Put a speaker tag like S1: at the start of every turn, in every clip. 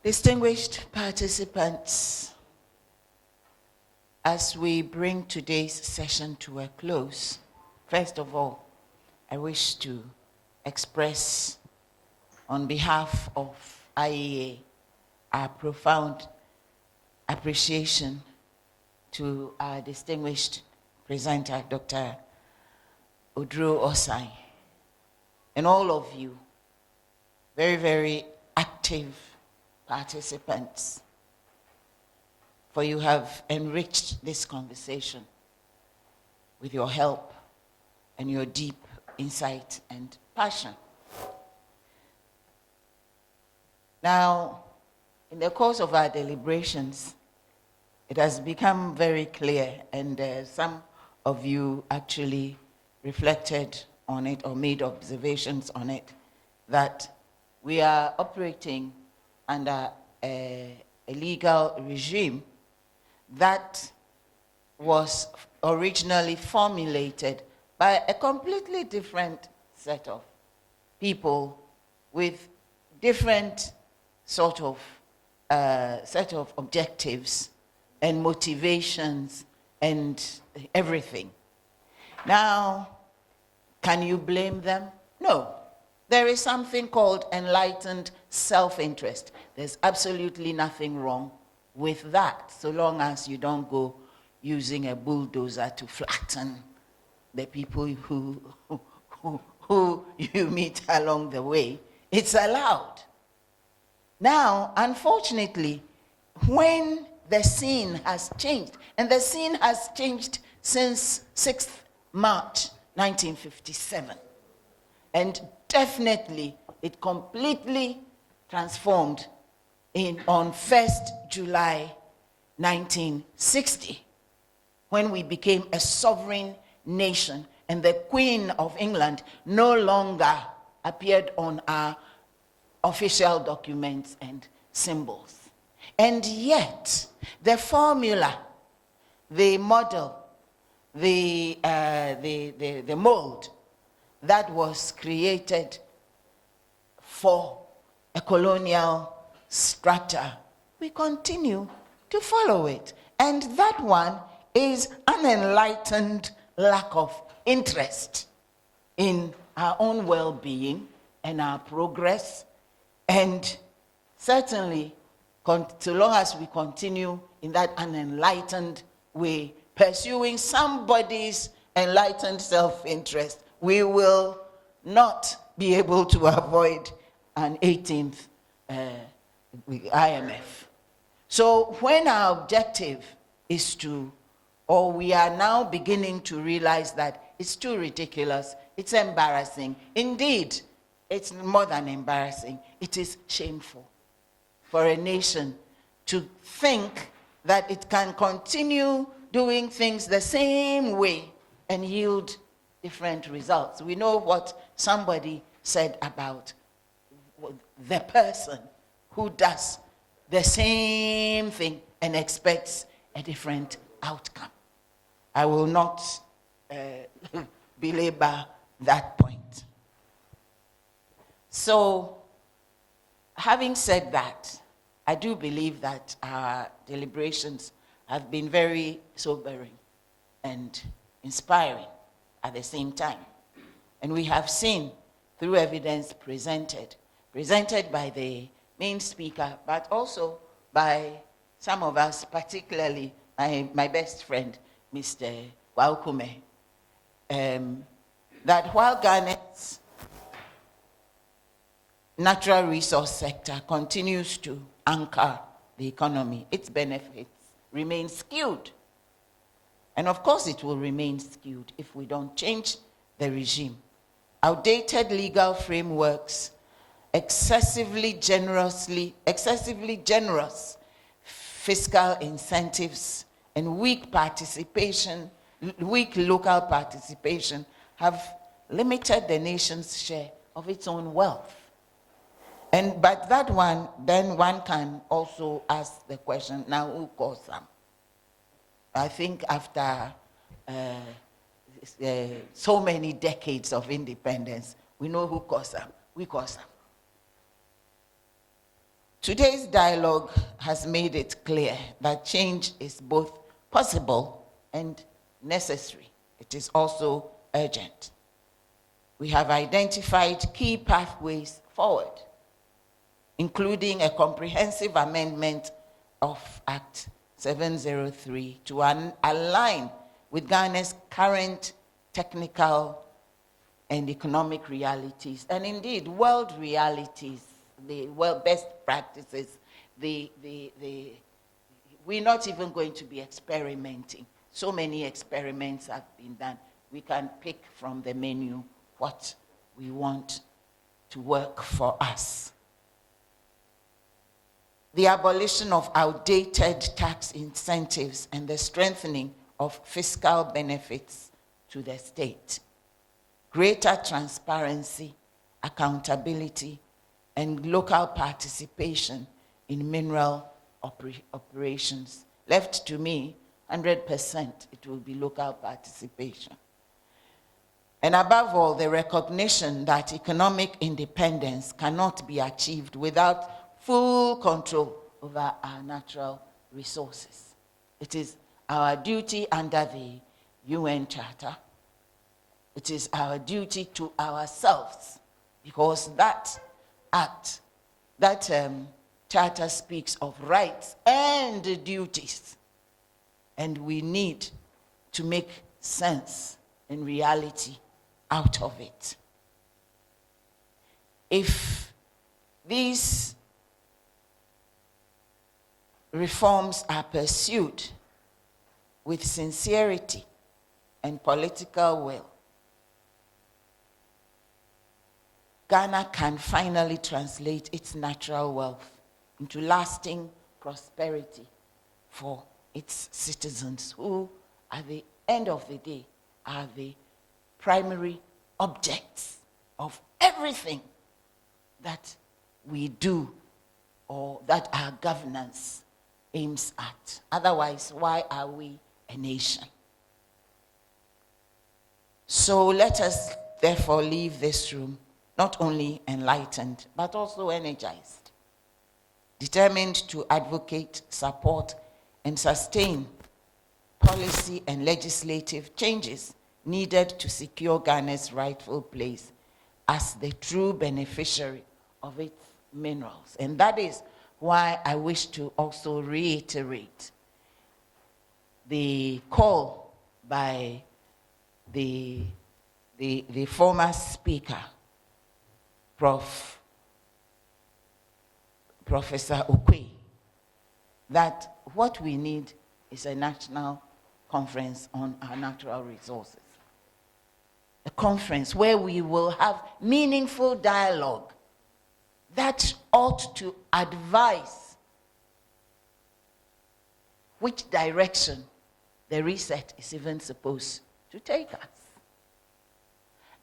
S1: Distinguished participants, as we bring today's session to a close, first of all, I wish to express on behalf of IEA our profound appreciation to our distinguished presenter, Dr. Oduro Osai, and all of you, very, very active participants, for you have enriched this conversation with your help and your deep insight and passion. Now, in the course of our deliberations, it has become very clear, and some of you actually reflected on it or made observations on it, that we are operating under a legal regime that was originally formulated by a completely different set of people with different sort of set of objectives and motivations and everything. Now, can you blame them? No. There is something called enlightened self-interest. There's absolutely nothing wrong with that, so long as you don't go using a bulldozer to flatten the people who you meet along the way. It's allowed. Now, unfortunately, when the scene has changed, and the scene has changed since 6th March 1957, and definitely it completely transformed on 1st July 1960, when we became a sovereign nation and the Queen of England no longer appeared on our official documents and symbols. And yet, the formula, the model, the mold that was created for a colonial structure, we continue to follow it. And that one is an enlightened lack of interest in our own well-being and our progress. And certainly, so long as we continue in that unenlightened way, pursuing somebody's enlightened self-interest, we will not be able to avoid an 18th IMF. So when our objective is to, or we are now beginning to realize that it's too ridiculous, it's embarrassing. Indeed, it's more than embarrassing. It is shameful for a nation to think that it can continue doing things the same way and yield different results. We know what somebody said about the person who does the same thing and expects a different outcome. I will not belabor that point. So, having said that, I do believe that our deliberations have been very sobering and inspiring at the same time. And we have seen through evidence presented by the main speaker, but also by some of us, particularly my best friend, Mr. Waukume, that while Ghana's natural resource sector continues to anchor the economy, its benefits remain skewed. And of course it will remain skewed if we don't change the regime. Outdated legal frameworks, excessively generous fiscal incentives, and weak local participation have limited the nation's share of its own wealth. But that one, then one can also ask the question, now who caused them? I think after so many decades of independence, we know who caused them. We caused them. Today's dialogue has made it clear that change is both possible and necessary. It is also urgent. We have identified key pathways forward, including a comprehensive amendment of Act 703 to align with Ghana's current technical and economic realities, and indeed world realities, the world best practices. We're not even going to be experimenting. So many experiments have been done. We can pick from the menu what we want to work for us. The abolition of outdated tax incentives and the strengthening of fiscal benefits to the state. Greater transparency, accountability, and local participation in mineral operations. Left to me, 100%, it will be local participation. And above all, the recognition that economic independence cannot be achieved without full control over our natural resources. It is our duty under the UN Charter. It is our duty to ourselves, because that act, that charter speaks of rights and duties, and we need to make sense and reality out of it. If these reforms are pursued with sincerity and political will, Ghana can finally translate its natural wealth into lasting prosperity for its citizens, who, at the end of the day, are the primary objects of everything that we do or that our governance aims at. Otherwise, why are we a nation? So let us therefore leave this room not only enlightened, but also energized, determined to advocate, support, and sustain policy and legislative changes needed to secure Ghana's rightful place as the true beneficiary of its minerals. And that is why I wish to also reiterate the call by the former speaker, Professor Okwe, that what we need is a national conference on our natural resources. A conference where we will have meaningful dialogue that ought to advise which direction the reset is even supposed to take us.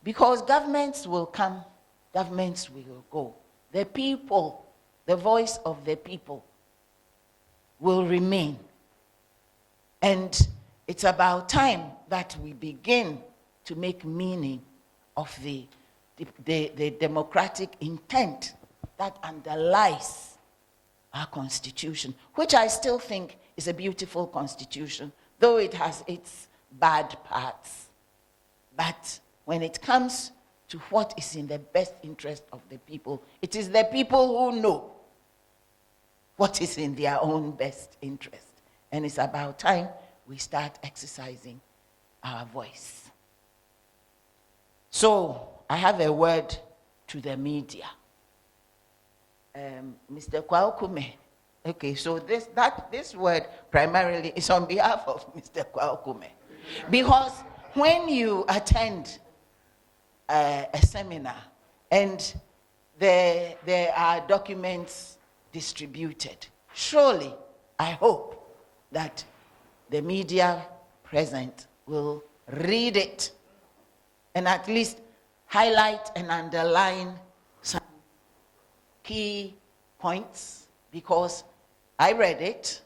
S1: Because governments will come, governments will go. The people, the voice of the people, will remain. And it's about time that we begin to make meaning of the democratic intent that underlies our constitution, which I still think is a beautiful constitution, though it has its bad parts. But when it comes to what is in the best interest of the people, it is the people who know what is in their own best interest. And it's about time we start exercising our voice. So I have a word to the media. Mr. Kwaokume. Okay, so this word primarily is on behalf of Mr. Kwaokume. Because when you attend a seminar and there are documents distributed, surely I hope that the media present will read it and at least highlight and underline some key points, because I read it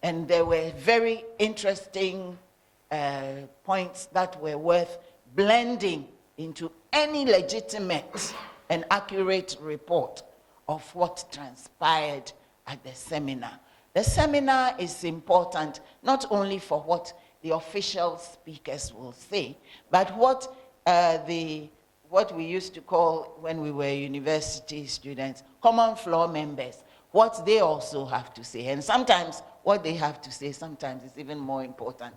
S1: and there were very interesting points that were worth blending into any legitimate and accurate report of what transpired at the seminar. The seminar is important not only for what the official speakers will say, but what we used to call, when we were university students, common floor members, what they also have to say. And sometimes what they have to say sometimes is even more important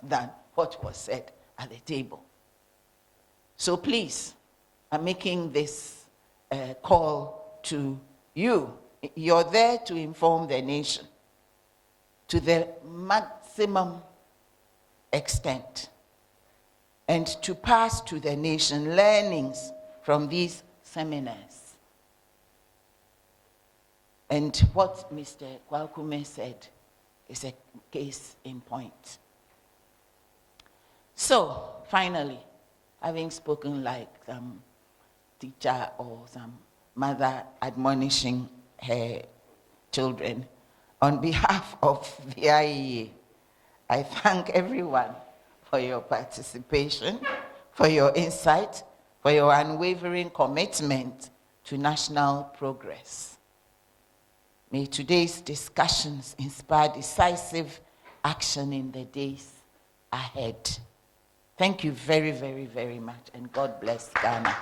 S1: than what was said at the table. So please, I'm making this call to you. You're there to inform the nation to the maximum extent, and to pass to the nation learnings from these seminars. And what Mr. Kwakume said is a case in point. So, finally, having spoken like some teacher or some mother admonishing her children, on behalf of the IEA, I thank everyone for your participation, for your insight, for your unwavering commitment to national progress. May today's discussions inspire decisive action in the days ahead. Thank you very, very, very much, and God bless Ghana.